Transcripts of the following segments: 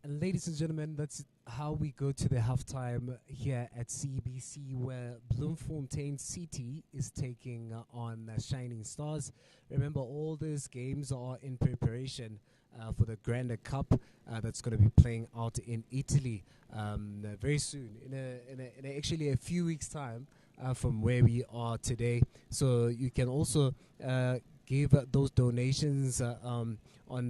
And ladies and gentlemen, that's how we go to the halftime here at CBC, where Bloemfontein City is taking on Shining Stars. Remember, all these games are in preparation for the Granda Cup that's going to be playing out in Italy very soon, in actually a few weeks' time from where we are today. So you can also give those donations on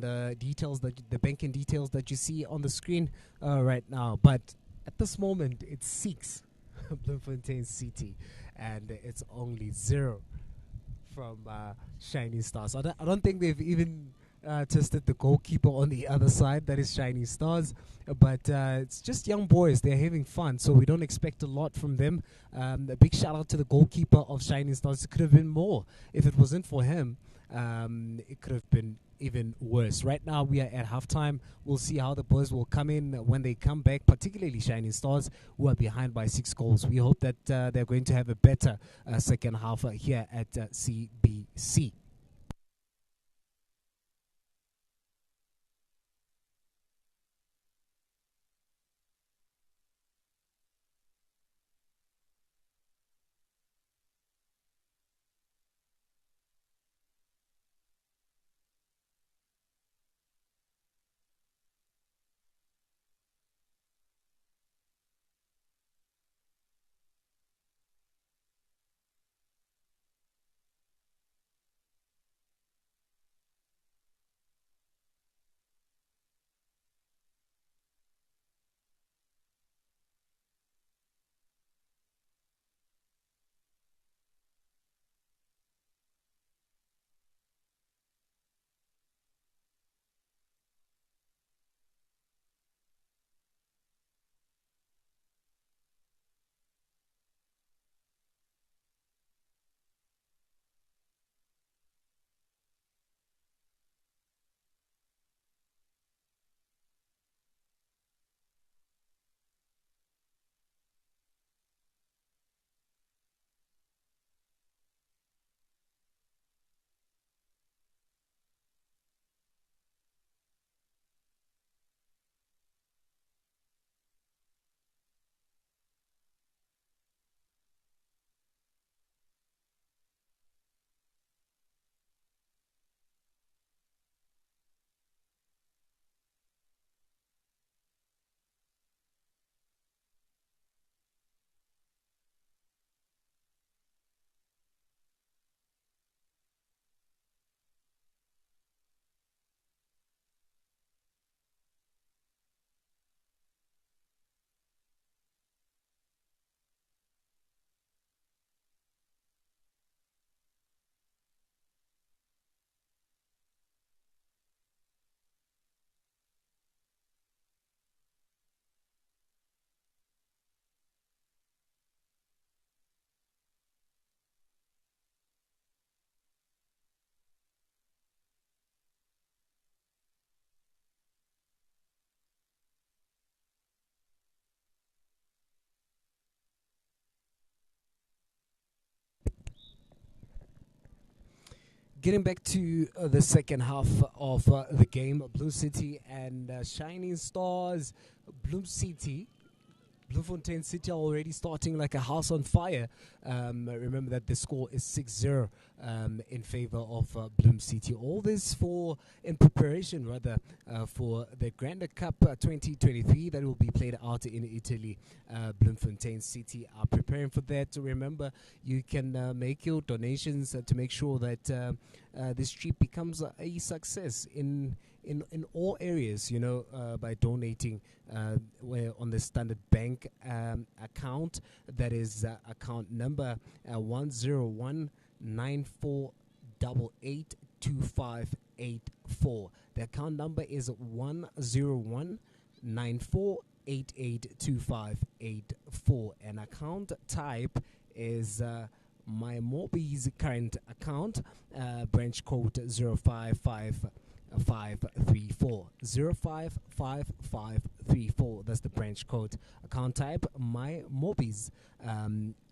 the details, the banking details that you see on the screen right now. But at this moment, it's 6 Bloemfontein City, and it's only 0 from Shining Stars. I don't think they've even tested the goalkeeper on the other side. That is Shining Stars, but it's just young boys. They're having fun, so we don't expect a lot from them. A big shout out to the goalkeeper of Shining Stars. It could have been more if it wasn't for him. It could have been even worse. Right now we are at halftime. We'll see how the boys will come in when they come back, particularly Shining Stars, who are behind by 6 goals. We hope that they're going to have a better second half here at CBC. Getting back to the second half of the game, Blue City and Shining Stars. Bloemfontein City are already starting like a house on fire. Remember that the score is 6-0 in favor of Bloem City. All this in preparation for the Granda Cup 2023 that will be played out in Italy. Bloemfontein City are preparing for that. Remember, you can make your donations to make sure that this trip becomes a success in all areas, by donating on the Standard Bank account. That is account number 10194882584. The account number is 10194882584, and account type is my Mobi's current account, branch code 055534 055534. 134. That's the branch code. Account type my Mobi's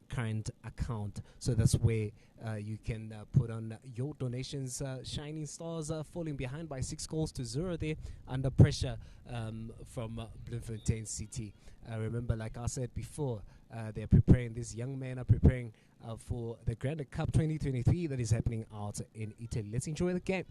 current account. So that's where you can put on your donations. Shining Stars falling behind by 6 goals to 0 there, under pressure from Bloemfontein City. Remember, like I said before, they're preparing, these young men are preparing for the Granda Cup 2023 that is happening out in Italy. Let's enjoy the game.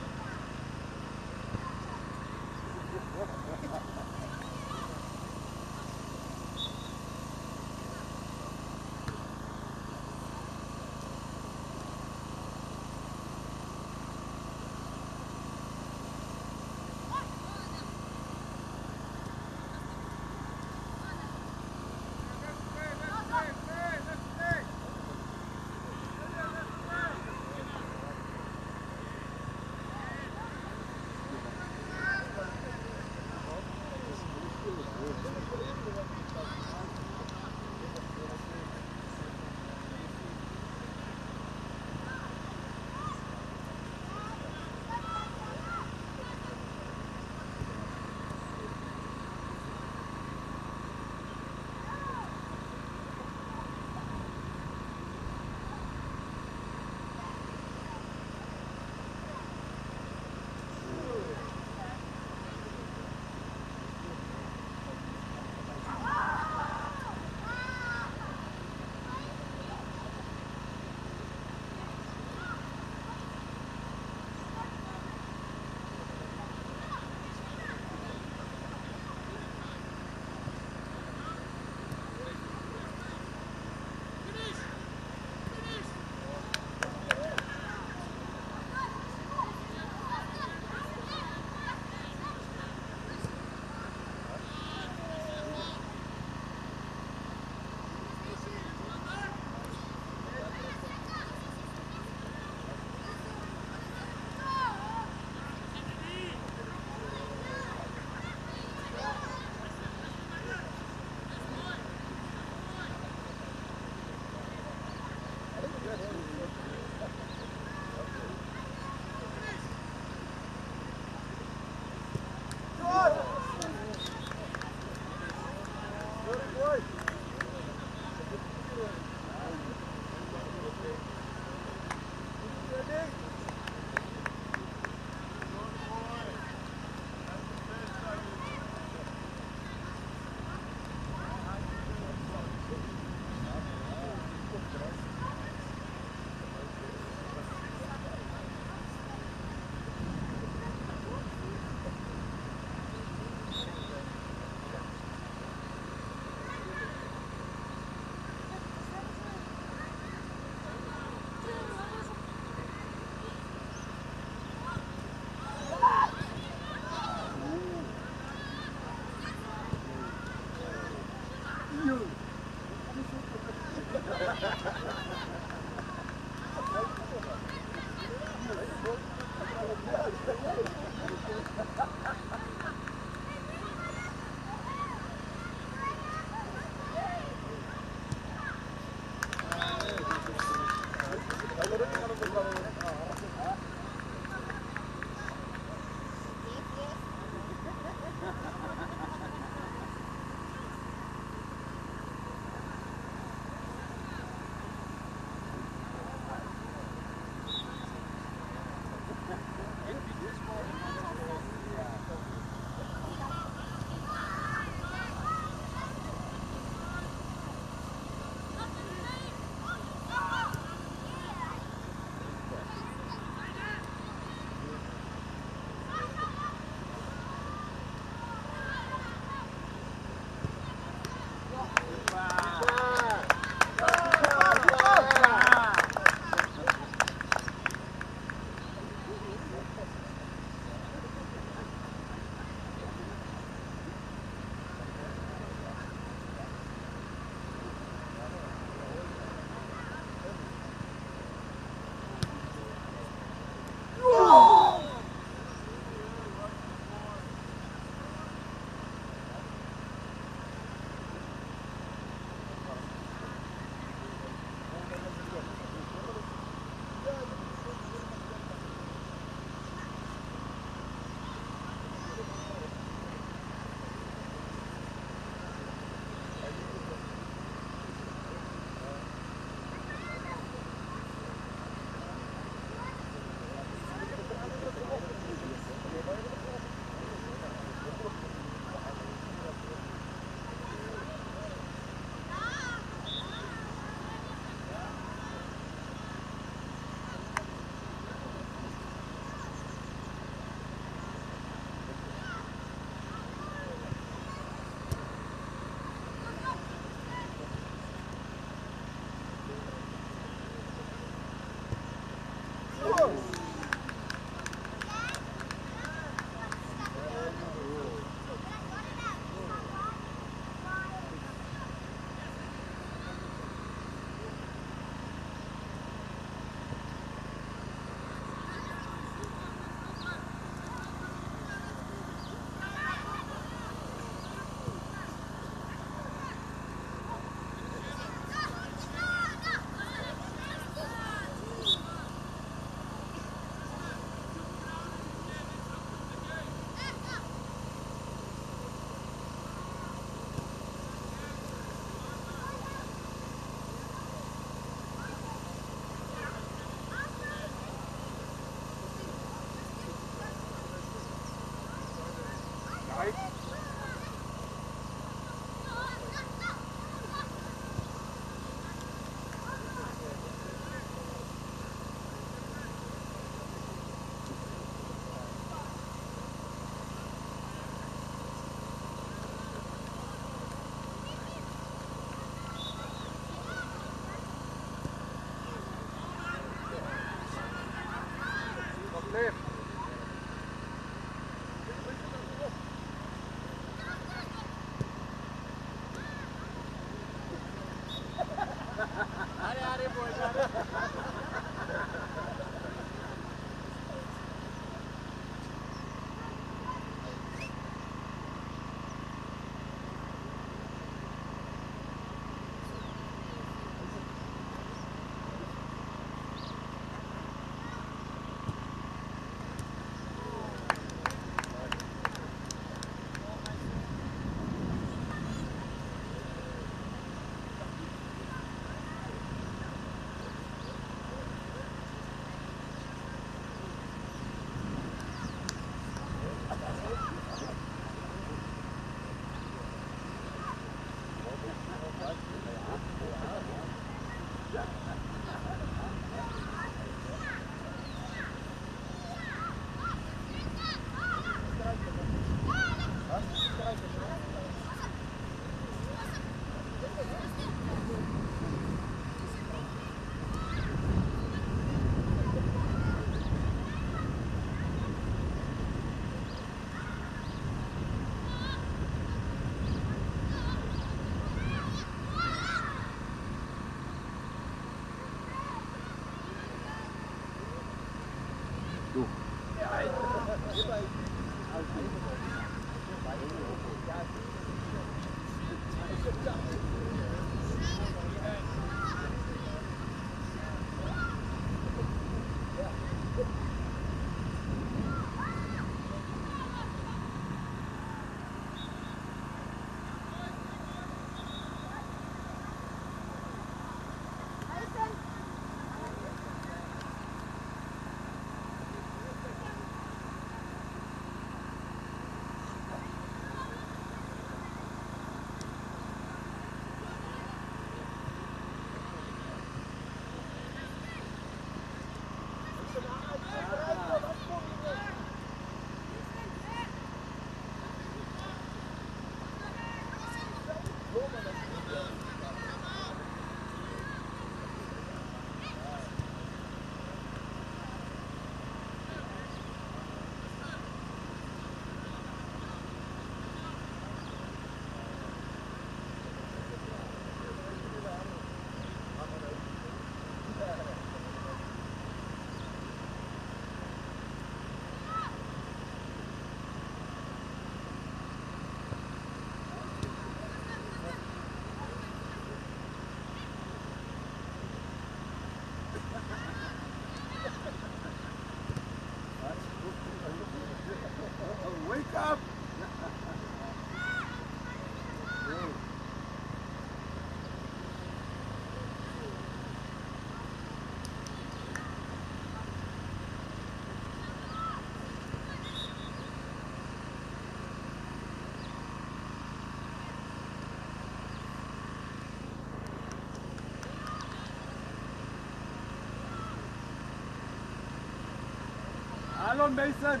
Hallo Mason!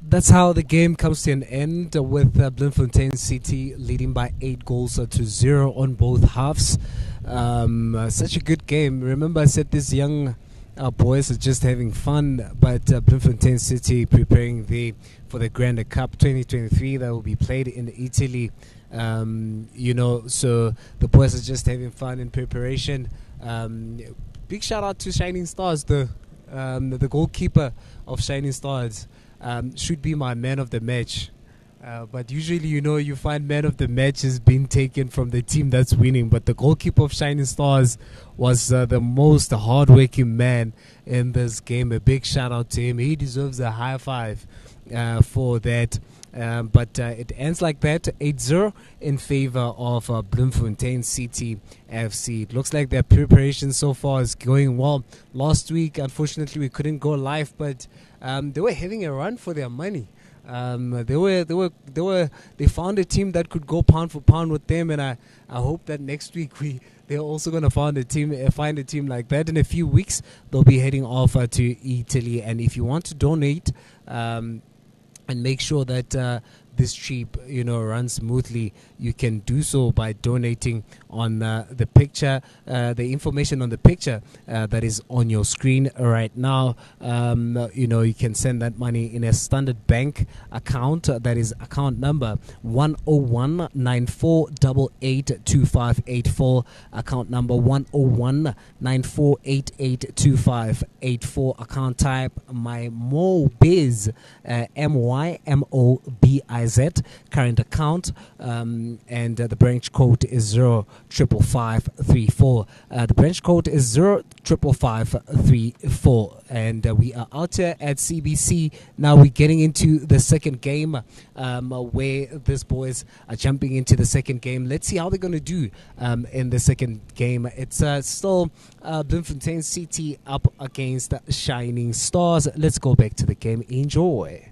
That's how the game comes to an end with Bloemfontein City leading by 8 goals to 0 on both halves. Such a good game. Remember, I said these young boys are just having fun, but Bloemfontein City preparing for the Granda Cup 2023 that will be played in Italy. So the boys are just having fun in preparation. Big shout out to Shining Stars, the goalkeeper of Shining Stars. Should be my man of the match. But usually, you find man of the match is being taken from the team that's winning. But the goalkeeper of Shining Stars was the most hardworking man in this game. A big shout out to him. He deserves a high five for that. But it ends like that, 8-0 in favor of Bloemfontein City FC. It looks like their preparation so far is going well. Last week, unfortunately, we couldn't go live, but they were having a run for their money. They found a team that could go pound for pound with them, and I hope that next week they're also going to find a team like that. In a few weeks, they'll be heading off to Italy, and if you want to donate, and make sure that this trip, runs smoothly, you can do so by donating on the picture, the information on the picture that is on your screen right now. You can send that money in a Standard Bank account. That is account number 10194882584. Account number 10194882584. Account type MyMobiz, MYMOBIZ. Current account, and the branch code is 055534. The branch code is 055534, and we are out here at CBC. Now we're getting into the second game, where these boys are jumping into the second game. Let's see how they're going to do in the second game. It's still Bloemfontein City up against Shining Stars. Let's go back to the game. Enjoy.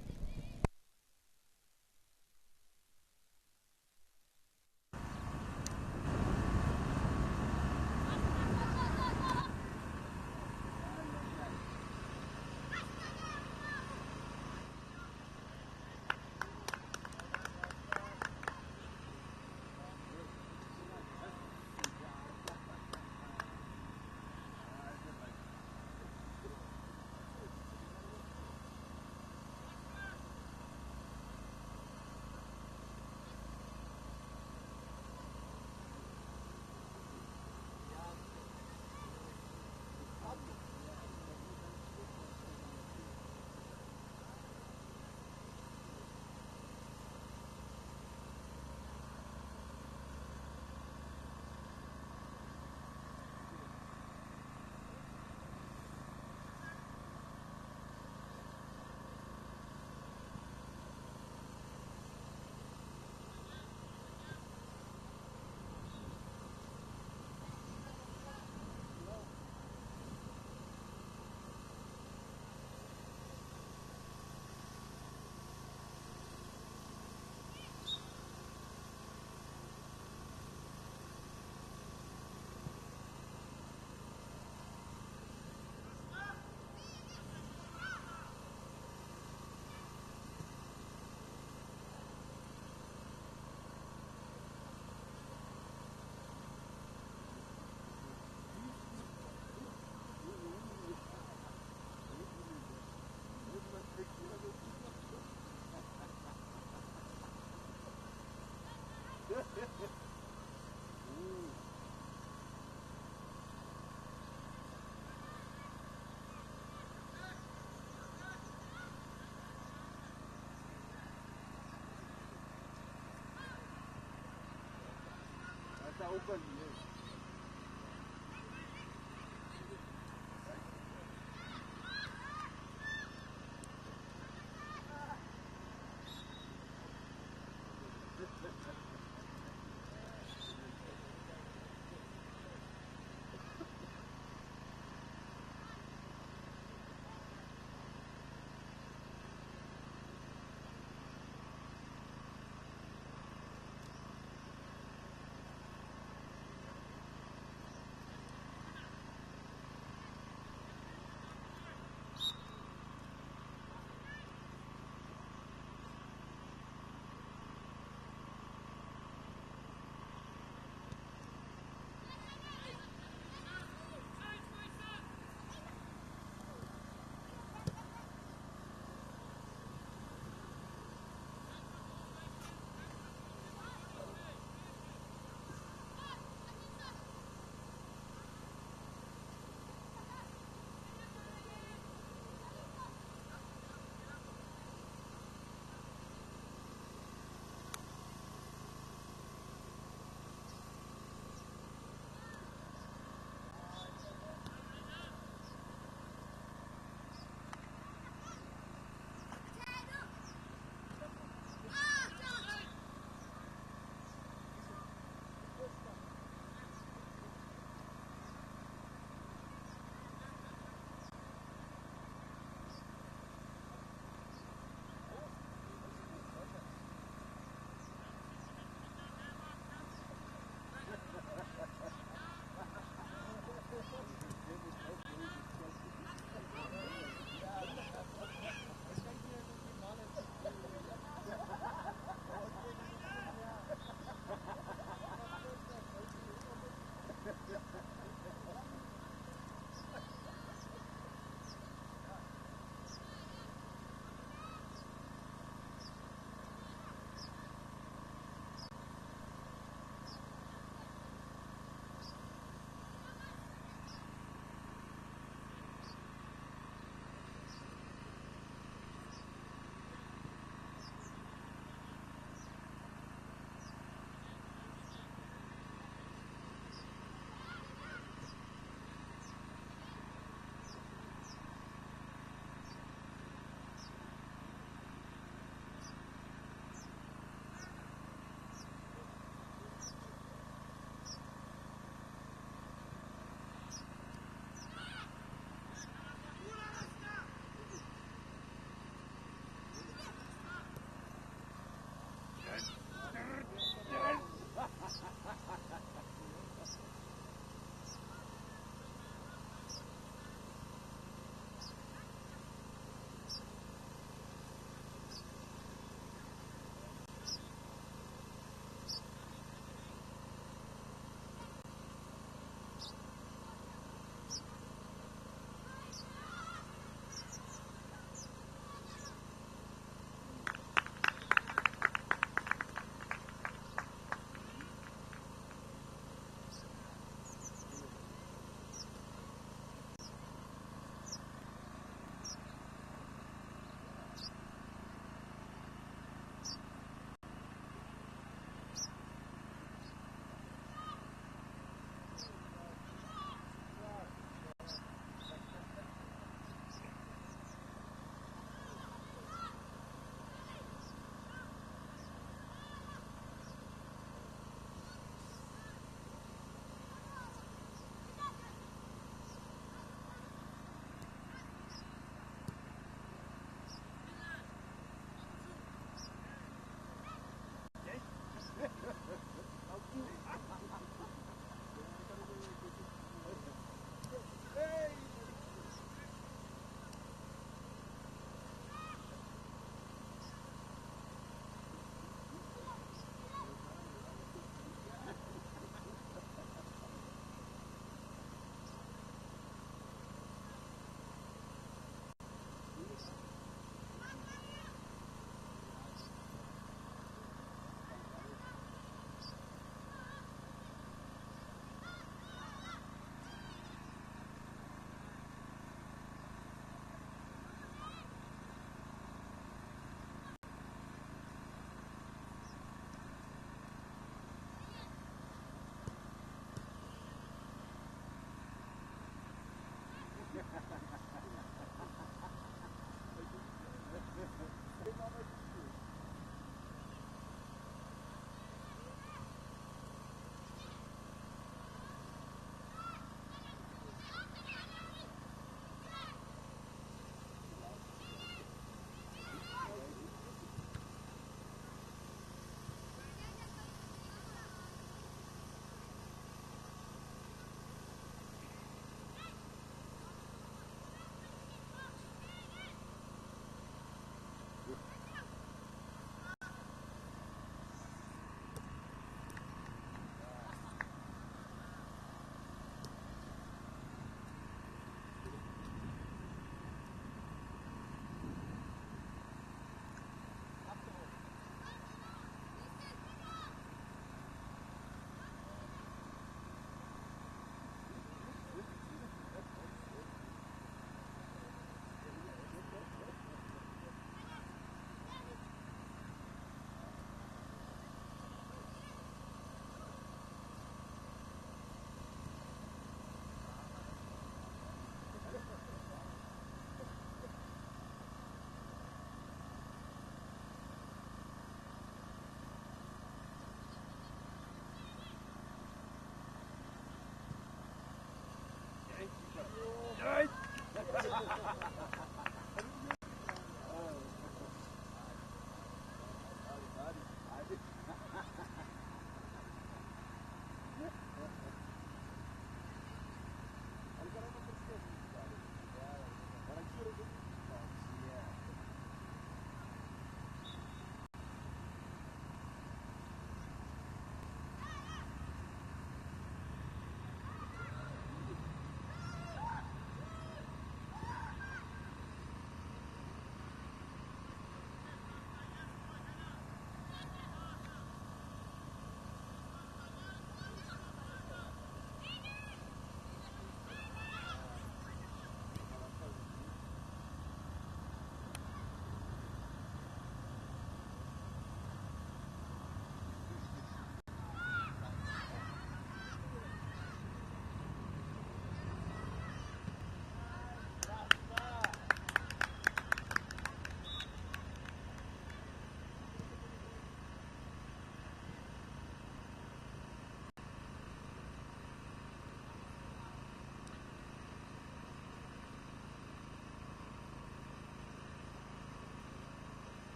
Open,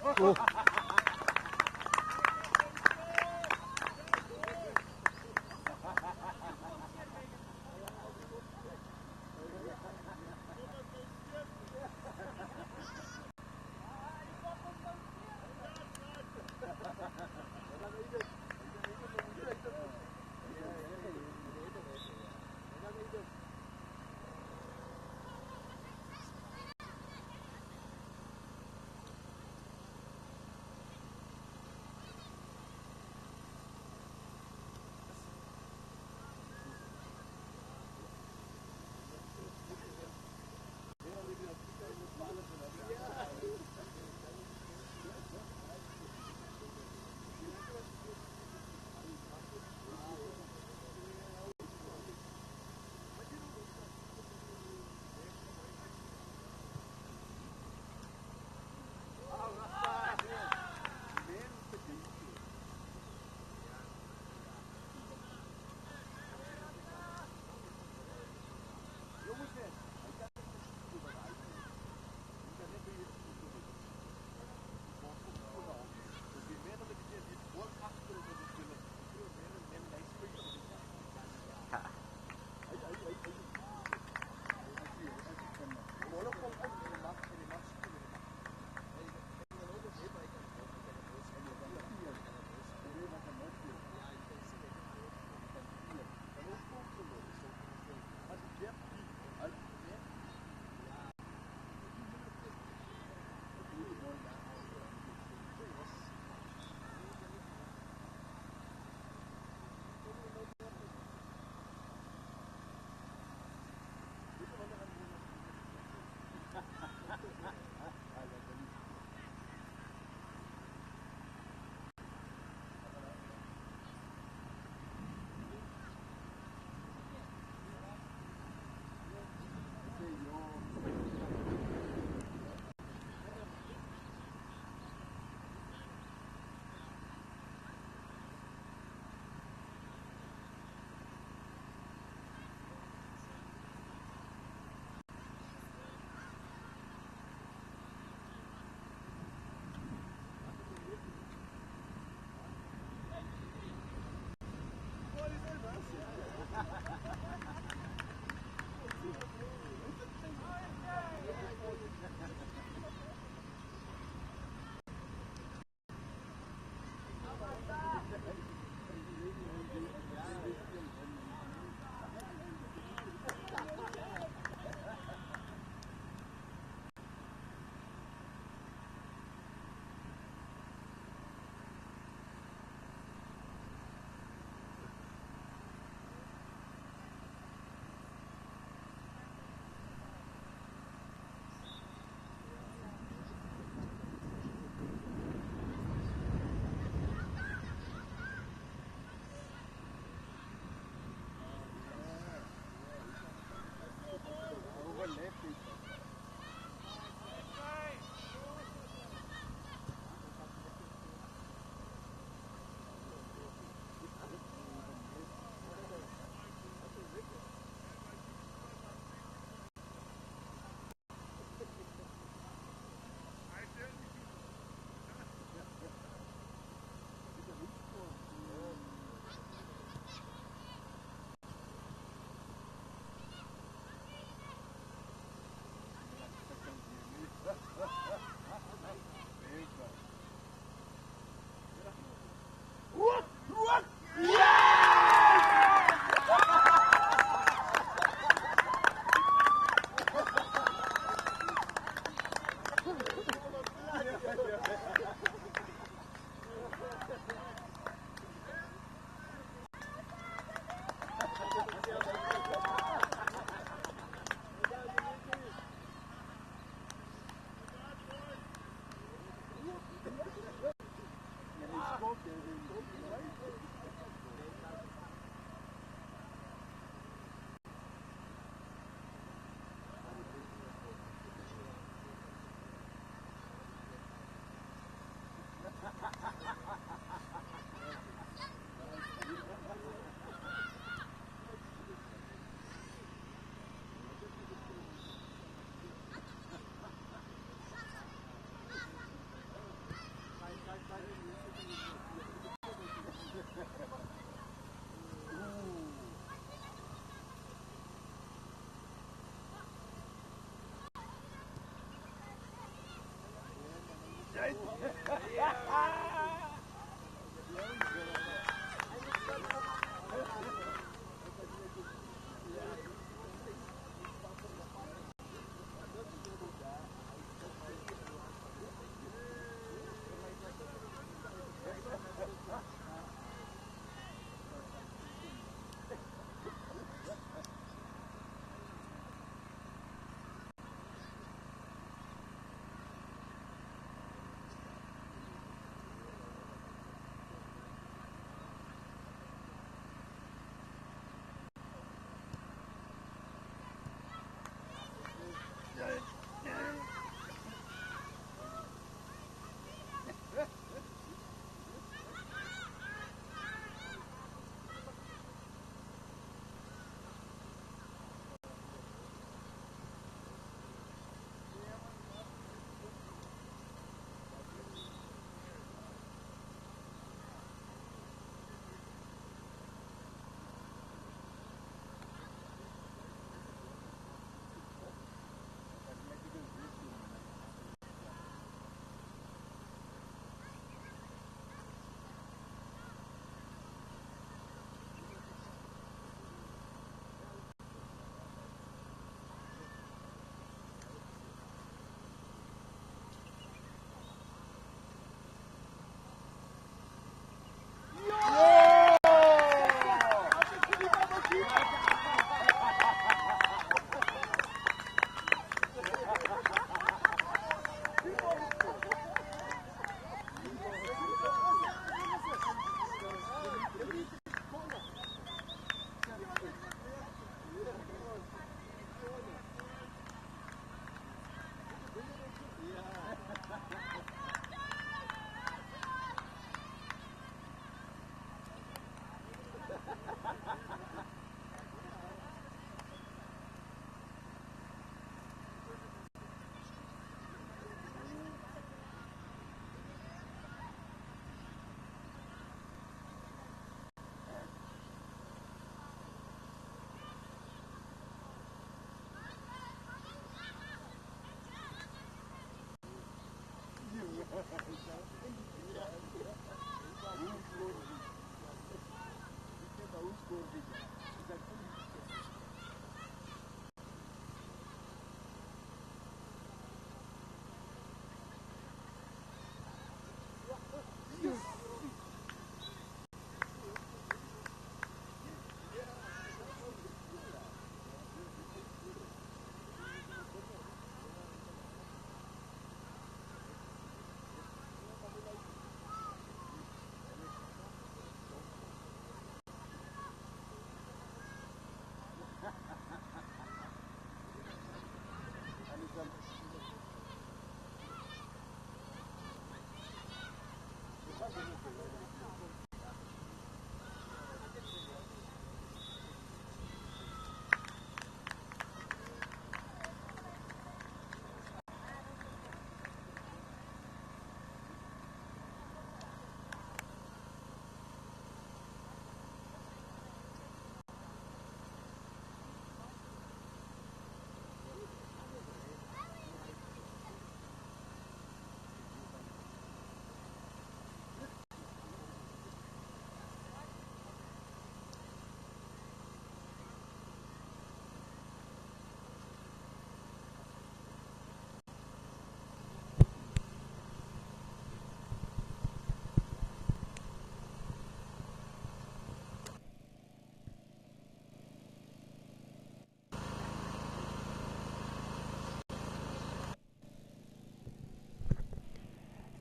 Oh.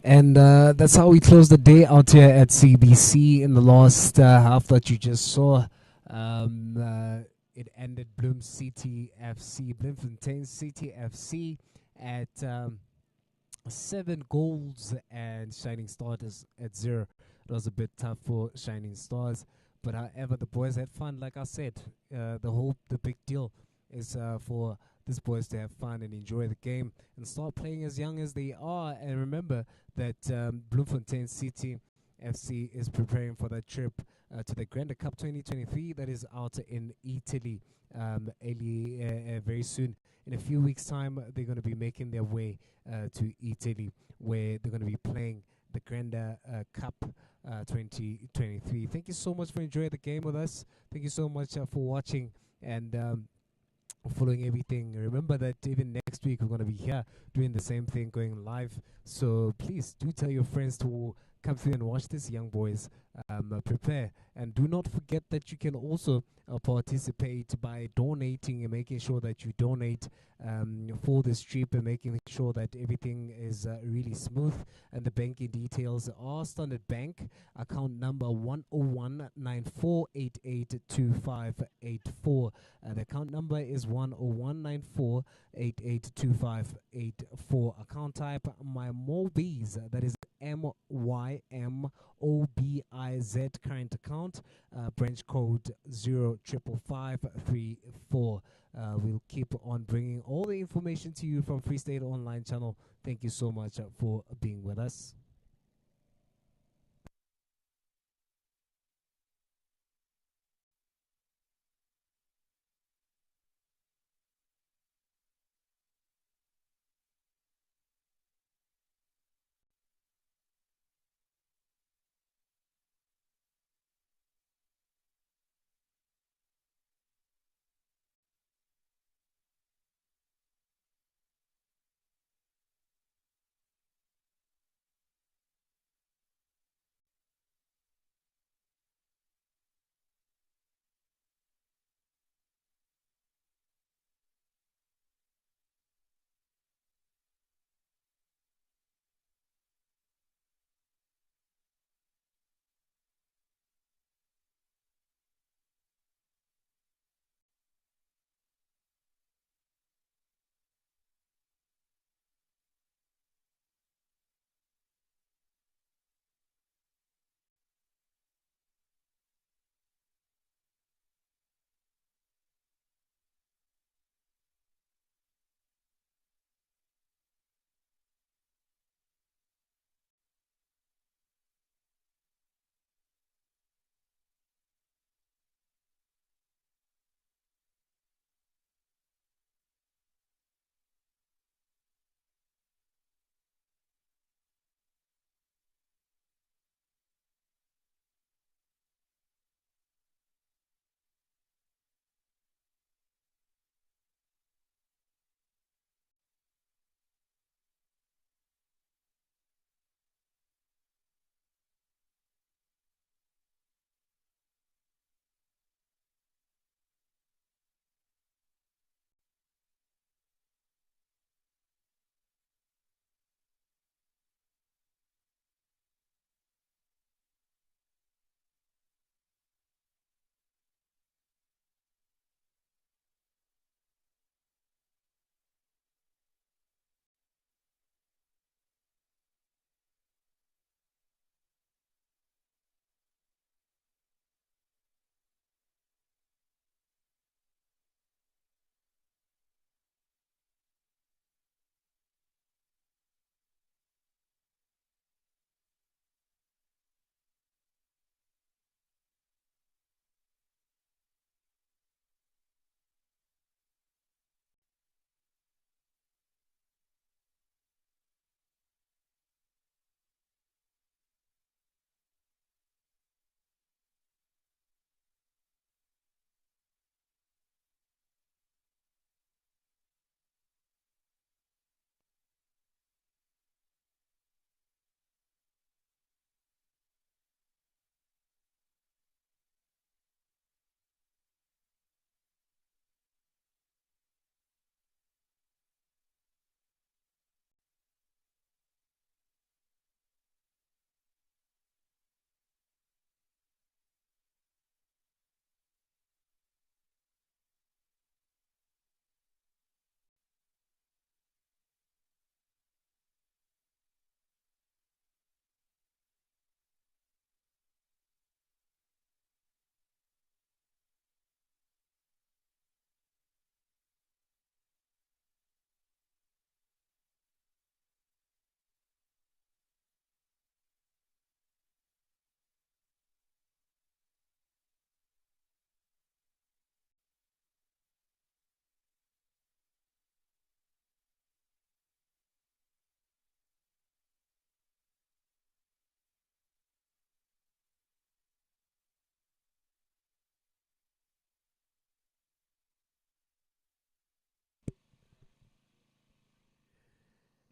And that's how we close the day out here at CBC in the last half that you just saw. It ended Bloemfontein City FC at 7 goals and Shining Stars at 0. It was a bit tough for Shining Stars, but however, the boys had fun. Like I said, the big deal is for these boys to have fun and enjoy the game and start playing as young as they are. And remember that Bloemfontein City FC is preparing for that trip to the Granda Cup 2023 that is out in Italy very soon. In a few weeks' time, they're going to be making their way to Italy, where they're going to be playing the Granda Cup 2023. Thank you so much for enjoying the game with us. Thank you so much for watching and following everything. Remember that even next week we're going to be here doing the same thing, going live. So please do tell your friends to come through and watch this, young boys. Prepare, and do not forget that you can also participate by donating and making sure that you donate for this trip and making sure that everything is really smooth. And the banking details are Standard Bank account number 10194882584. The account number is 10194882584. Account type my Mobiz, that is MYMOBIZ, current account, branch code 05554. We'll keep on bringing all the information to you from Free State Online channel. Thank you so much for being with us.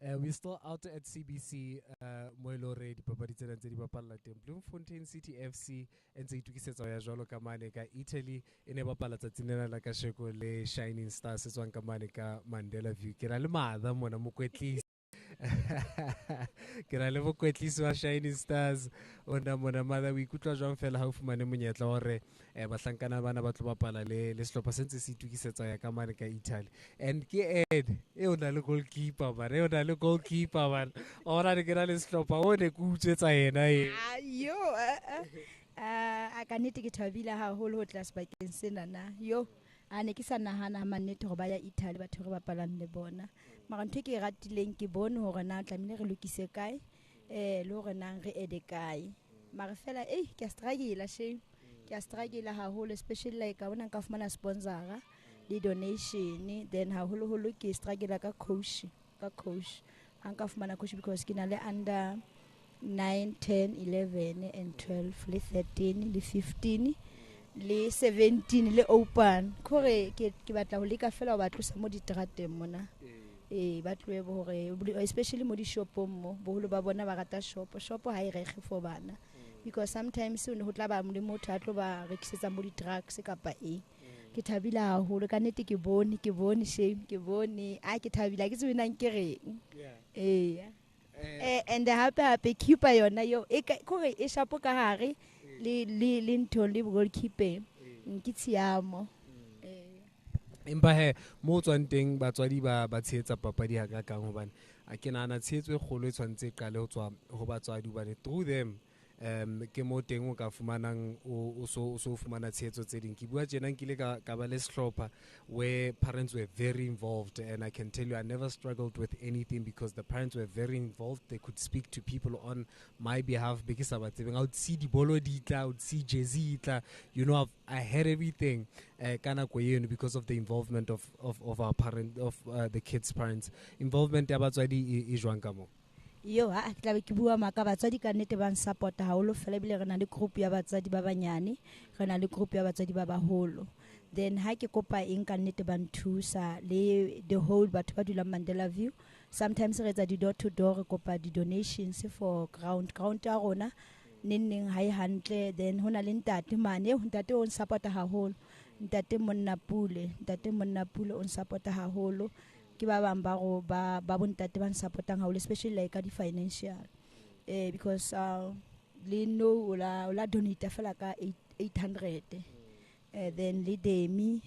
We're still out at CBC, Moelo Red, Papadi Tsenantse di bapalla teng. Bloemfontein City F.C, e ntse itukisetsa ho ya jwalo ka mane ka Italy, e ne bapala tsatsing lena la kasheko le Shining Stars se tswang ka mane ka Mandela View. Ke ra le maatla mona mokwetlisi. Ke ra le mokwetlisi wa Shining Stars ona mona mother, o ikutlwa jwang fela ha o fumane monyetla hore bahlankana bana ba tlo bapala le sehlopha se ntse se itukisetsa ya ka mane ka Italy. And ke Ed e o na le goalkeeper man, e o na le goalkeeper man, ora re ke na le sehlopha o ne ke utswetsa yena e. Yo a ka nnete ke thabile haholo ho tla sebakeng sena na. Yo a ne ke sa nahana mannete hore ba ya Italy batho re bapalang le bona. Mara ntho ke ratileng ke bone hore na tlamehile re lokise kae le hore na re ede kae. Mara fela ke struggle shame. Ke struggle haholo, especially like ka bona nka fumana sponsor le donation, then haholo ke struggle ka coach anka fumana coach because ke na le under 9, 10, 11 and 12 le 13 le 15 le 17 le open kore ke batla ho leka fela ba tlosa mo ditrateng mona ba tloe hore especially mo di shopong mo boholo ba bona ba rata shop ha e rege for bana because sometimes o ne ho tla ba mo le motho a tlo ba rekisetsa mo di drugs kapa ke thabila haholo ka nnete ke bone shame ke bone ke thabila ke tsena nke reng and happy keeper yona yo kore e shapo ka hare le ntho le goalkeeper ke tsiamo empa he mo tswang teng batswadi ba tshehetsa papadi ha ka kang hobane a ke nahana tshehetso e kgolo e tshwantse qale ho tswa ho batswadi hobane through them ke mo teng o ka fumanang o so fumana tshehetso tse ding. Ke bua tjena nkile ka ba le sehlopha where parents were very involved, and I can tell you I never struggled with anything because the parents were very involved. They could speak to people on my behalf because I would see the bolo ditla, I would see jersey itla, you know, I had everything kana because of the involvement of our parent the kids' parents. Involvement ya batswadi e jwang ka mo? Yo ha ke tla ke bua maka batswadi ka nnete ba support haholo fela bile re na le group ya batswadi ba banyane, re na le group ya batswadi ba baholo. Then ha ke kopa eng ka nnete ba nthusa le the whole batho ba dula Mandela View. Sometimes re etsa di door to door, re kopa di donations for ground ya rona neng ha e hantle. Then hona le ntate mane ntate o support haholo, ntate monna pule on support haholo. Ke ba bang ba go ba bontate ba supportang haholo especially like ka di financial because le no la donate fela ka 800 then le demi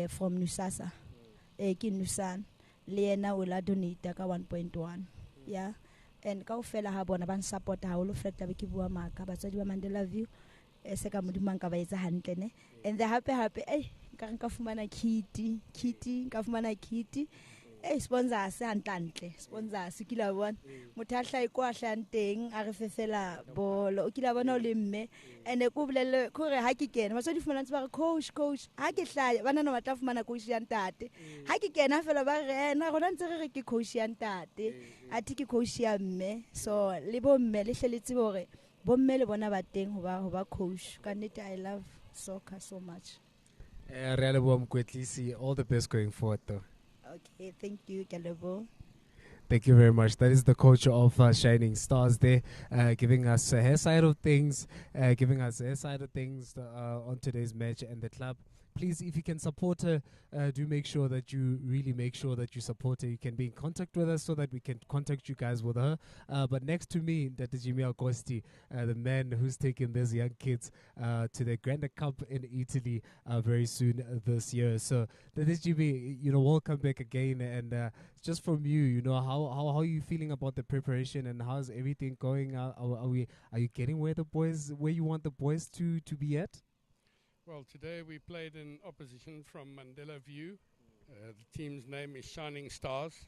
from Nusasa ke Nusan le yena o la donate ka 1.1 yeah, and ka ofela ha bona ba support haholo fela be ke bua maka batswadi ba Mandela View se ka modimang ka ba etsa hantle ne. And the happy ka fumana kiti ka fumana kiti sponsor se hantle sponsors ke la bona motho a hlai kwa hlanteng a re fefela bolo o kila bona o le mme ene ko bolele kore ha ke kena ba di fumana ba re coach ha ke hlaya bana no batla fumana coach ya ntate ha ke kena fela ba re na rona ntse re ke coach ya ntate athi ke coach ya mme. So le bo mme le hleletse hore bo mme le bona ba teng ho ba coach ka nnete. I love soccer so much. All the best going forward though. Okay, thank you, Kalebo. Thank you very much. That is the coach of Shining Stars there, giving us her side of things, on today's match and the club. Please, if you can support her, do make sure that you really make sure that you support her. You can be in contact with us so that we can contact you guys with her. But next to me, that is Jimmy Acosti, the man who's taking these young kids to the Granda Cup in Italy very soon this year. So that is Jimmy. Welcome back again. And just from you, how are you feeling about the preparation and how's everything going? Are you getting where you want the boys to be at? Well, today we played in opposition from Mandela View. The team's name is Shining Stars.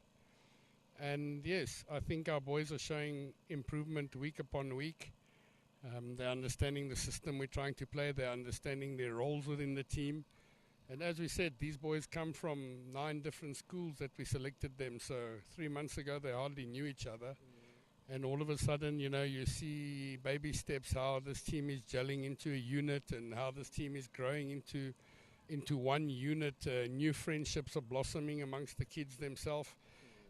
And yes, I think our boys are showing improvement week upon week. They're understanding the system we're trying to play. They're understanding their roles within the team. And as we said, these boys come from 9 different schools that we selected them. So 3 months ago, they hardly knew each other. And all of a sudden, you see baby steps, how this team is gelling into a unit and how this team is growing into one unit. New friendships are blossoming amongst the kids themselves.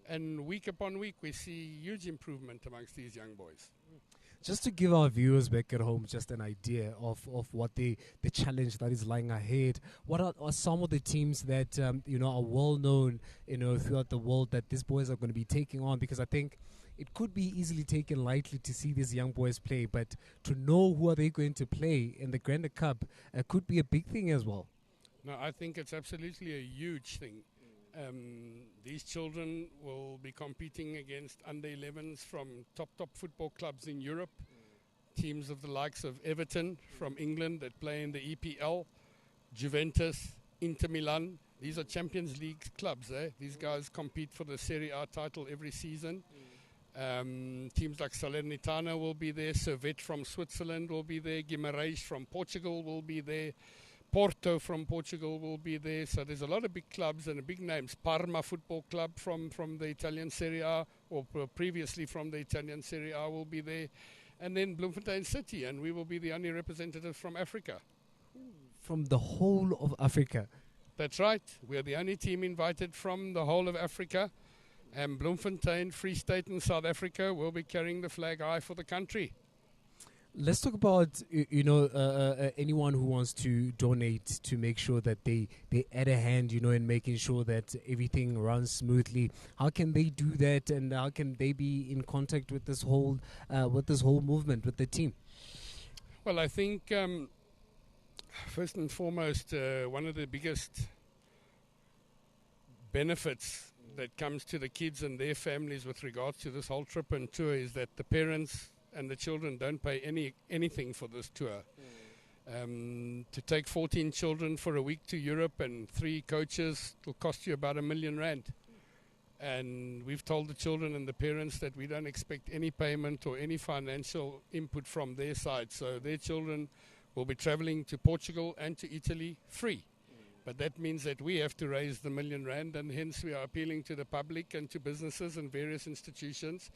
And week upon week, we see huge improvement amongst these young boys. Just to give our viewers back at home just an idea of what the challenge that is lying ahead, what are some of the teams that are well known throughout the world that these boys are going to be taking on? Because I think it could be easily taken lightly to see these young boys play, but to know who are they going to play in the Granda Cup could be a big thing as well. No, I think it's absolutely a huge thing. These children will be competing against under-11s from top football clubs in Europe, teams of the likes of Everton from England that play in the EPL, Juventus, Inter Milan. These are Champions League clubs. These guys compete for the Serie A title every season. Teams like Salernitana will be there, Servette from Switzerland will be there, Guimarães from Portugal will be there, Porto from Portugal will be there. So there's a lot of big clubs and big names. Parma Football Club from the Italian Serie A, or previously from the Italian Serie A, will be there. And then Bloemfontein City, and we will be the only representative from Africa. From the whole of Africa? That's right. We're the only team invited from the whole of Africa. And Bloemfontein, Free State in South Africa will be carrying the flag high for the country. Let's talk about anyone who wants to donate to make sure that they add a hand, in making sure that everything runs smoothly. How can they do that, and how can they be in contact with this whole movement, with the team? Well, I think first and foremost, one of the biggest benefits that comes to the kids and their families with regards to this whole trip and tour is that the parents and the children don't pay anything for this tour. To take 14 children for a week to Europe and 3 coaches will cost you about R1 million. And we've told the children and the parents that we don't expect any payment or any financial input from their side. So their children will be traveling to Portugal and to Italy free. But that means that we have to raise the R1 million, and hence we are appealing to the public and to businesses and various institutions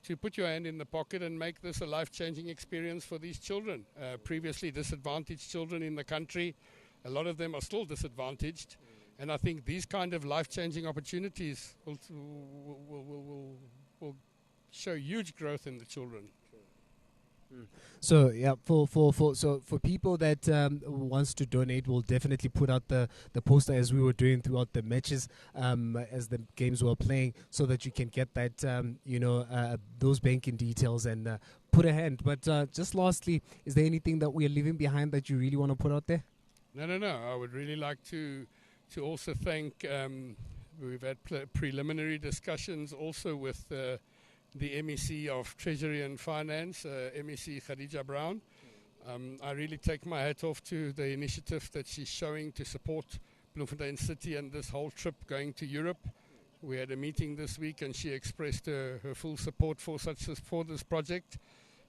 to put your hand in the pocket and make this a life-changing experience for these children. Previously disadvantaged children in the country, a lot of them are still disadvantaged, and I think these kind of life-changing opportunities will show huge growth in the children. So yeah, for people that wants to donate, we'll definitely put out the poster as we were doing throughout the matches, as the games were playing, so that you can get that those banking details and put a hand. But just lastly, is there anything that we are leaving behind that you really want to put out there? No. I would really like to also thank. We've had preliminary discussions also with the MEC of Treasury and Finance, MEC Khadija Brown. I really take my hat off to the initiative that she's showing to support Bloemfontein City and this whole trip going to Europe. We had a meeting this week and she expressed her full support for this project.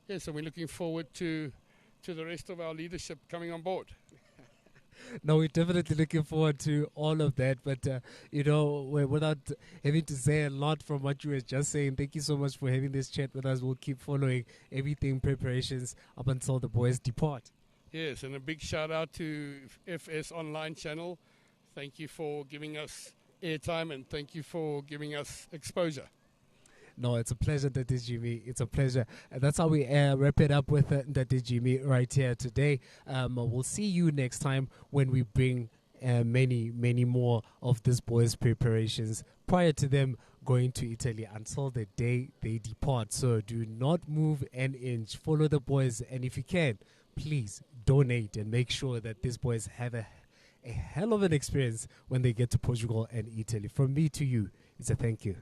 Yes, and we're looking forward to the rest of our leadership coming on board. No, we're definitely looking forward to all of that. But, without having to say a lot from what you were just saying, thank you so much for having this chat with us. We'll keep following everything, preparations up until the boys depart. Yes, and a big shout out to FS Online Channel. Thank you for giving us airtime and thank you for giving us exposure. No, it's a pleasure, Ndati Jimmy. It's a pleasure. And that's how we wrap it up with Ndati Jimmy right here today. We'll see you next time when we bring many, many more of this boys' preparations prior to them going to Italy until the day they depart. So do not move an inch. Follow the boys. And if you can, please donate and make sure that these boys have a hell of an experience when they get to Portugal and Italy. From me to you, it's a thank you.